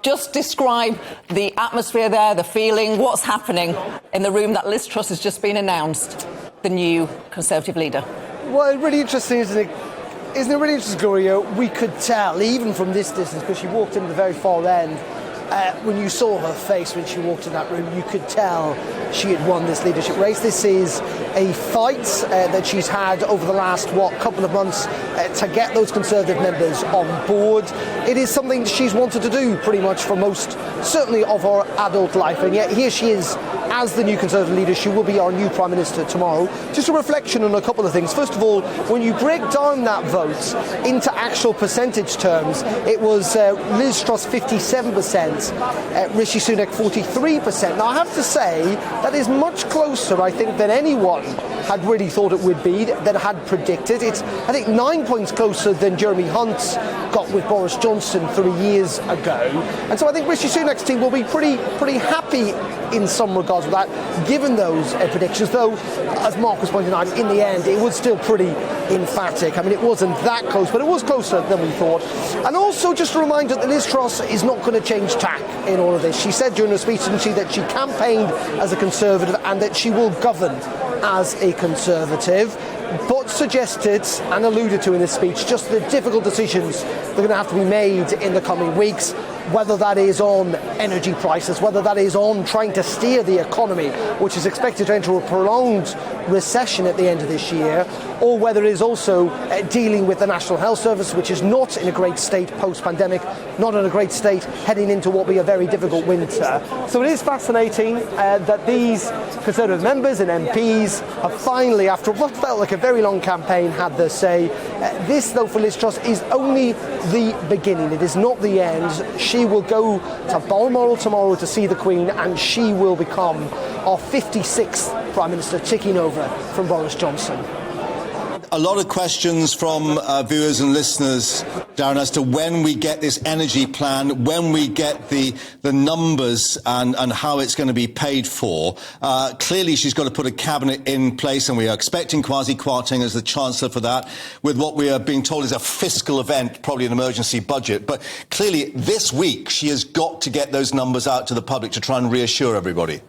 Just describe the atmosphere there, the feeling, what's happening in the room that Liz Truss has just been announced, the new Conservative leader. Well, really interesting, isn't it? Isn't it really interesting, Gloria? We could tell, even from this distance, because she walked in the very far end, when you saw her face when she walked in that room, you could tell she had won this leadership race. This is a fight that she's had over the last, couple of months to get those Conservative members on board. It is something she's wanted to do pretty much for most, certainly, of her adult life. And yet here she is as the new Conservative leader. She will be our new Prime Minister tomorrow. Just a reflection on a couple of things. First of all, when you break down that vote into actual percentage terms, it was Liz Truss 57%, Rishi Sunak 43%. Now I have to say that is much closer, I think, than anyone had really thought it would be, that had predicted. It's, I think, 9 points closer than Jeremy Hunt got with Boris Johnson 3 years ago. And so I think Rishi Sunak's team will be pretty happy in some regards with that, given those predictions. Though, as Mark was pointing out, in the end, it was still pretty emphatic. I mean, it wasn't that close, but it was closer than we thought. And also, just a reminder that Liz Truss is not going to change tack in all of this. She said during her speech, didn't she, that she campaigned as a Conservative and that she will govern as a Conservative, but suggested and alluded to in this speech just the difficult decisions that are going to have to be made in the coming weeks, whether that is on energy prices, whether that is on trying to steer the economy, which is expected to enter a prolonged recession at the end of this year, or whether it is also dealing with the National Health Service, which is not in a great state post-pandemic, not in a great state heading into what will be a very difficult winter. So it is fascinating that these Conservative members and MPs have finally, after what felt like a very long campaign, had their say. This, though, for Liz Truss is only the beginning. It is not the end. She will go to Balmoral tomorrow to see the Queen, and she will become our 56th Prime Minister, ticking over from Boris Johnson. A lot of questions from viewers and listeners, Darren, as to when we get this energy plan, when we get the numbers and how it's going to be paid for. Clearly, she's got to put a cabinet in place, and we are expecting Kwasi Kwarteng as the Chancellor for that, with what we are being told is a fiscal event, probably an emergency budget. But clearly, this week, she has got to get those numbers out to the public to try and reassure everybody.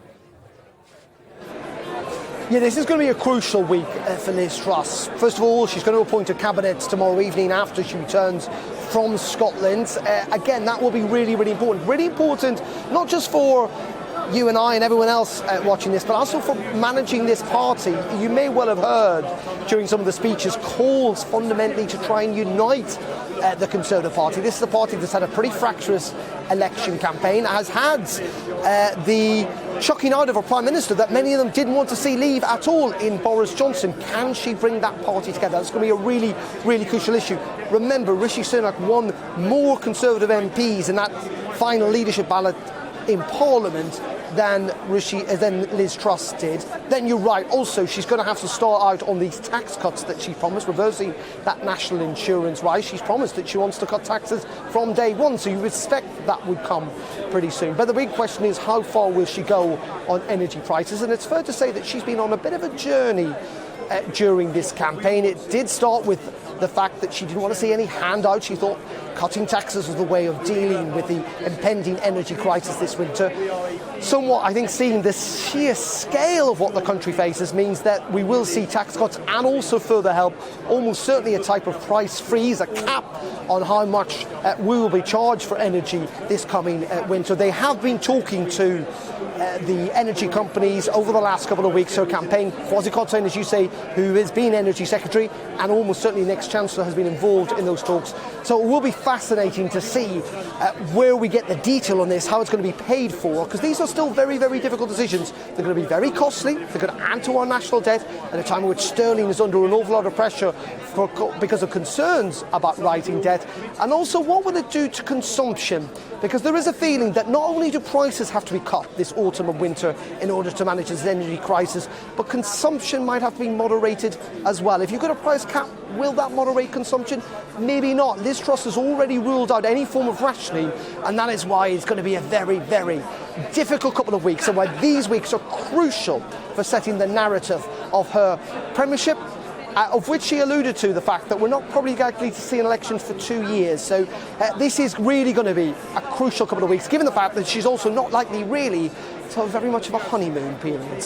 Yeah, this is going to be a crucial week for Liz Truss. First of all, she's going to appoint a cabinet tomorrow evening after she returns from Scotland. Again, that will be really, really important. Really important, not just for you and I and everyone else watching this, but also for managing this party. You may well have heard during some of the speeches calls fundamentally to try and unite the Conservative Party. This is a party that's had a pretty fractious election campaign, has had the chucking out of a Prime Minister that many of them didn't want to see leave at all in Boris Johnson. Can she bring that party together? That's going to be a really, really crucial issue. Remember, Rishi Sunak won more Conservative MPs in that final leadership ballot in Parliament than Liz Truss did. Then you're right, also she's going to have to start out on these tax cuts that she promised, reversing that national insurance rise. She's promised that she wants to cut taxes from day one, so you would expect that would come pretty soon. But the big question is, how far will she go on energy prices? And it's fair to say that she's been on a bit of a journey during this campaign. It did start with the fact that she didn't want to see any handouts. She thought cutting taxes was the way of dealing with the impending energy crisis this winter. Somewhat, I think, seeing the sheer scale of what the country faces means that we will see tax cuts and also further help, almost certainly a type of price freeze, a cap on how much we will be charged for energy this coming winter. They have been talking to the energy companies over the last couple of weeks. Her campaign, Kwasi Kwarteng, as you say, who has been Energy Secretary and almost certainly next Chancellor, has been involved in those talks. So it will be fascinating to see where we get the detail on this, how it's going to be paid for, because these are still very, very difficult decisions. They're going to be very costly. They're going to add to our national debt at a time in which sterling is under an awful lot of pressure because of concerns about rising debt. And also, what will it do to consumption? Because there is a feeling that not only do prices have to be cut this autumn and winter in order to manage this energy crisis, but consumption might have to be moderated as well. If you've got a price cap, will that moderate consumption? Maybe not. Liz Truss has already ruled out any form of rationing, and that is why it's going to be a very, very difficult couple of weeks, and why these weeks are crucial for setting the narrative of her premiership of which she alluded to the fact that we're not probably likely to see an election for 2 years. So this is really going to be a crucial couple of weeks, given the fact that she's also not likely really to have very much of a honeymoon period.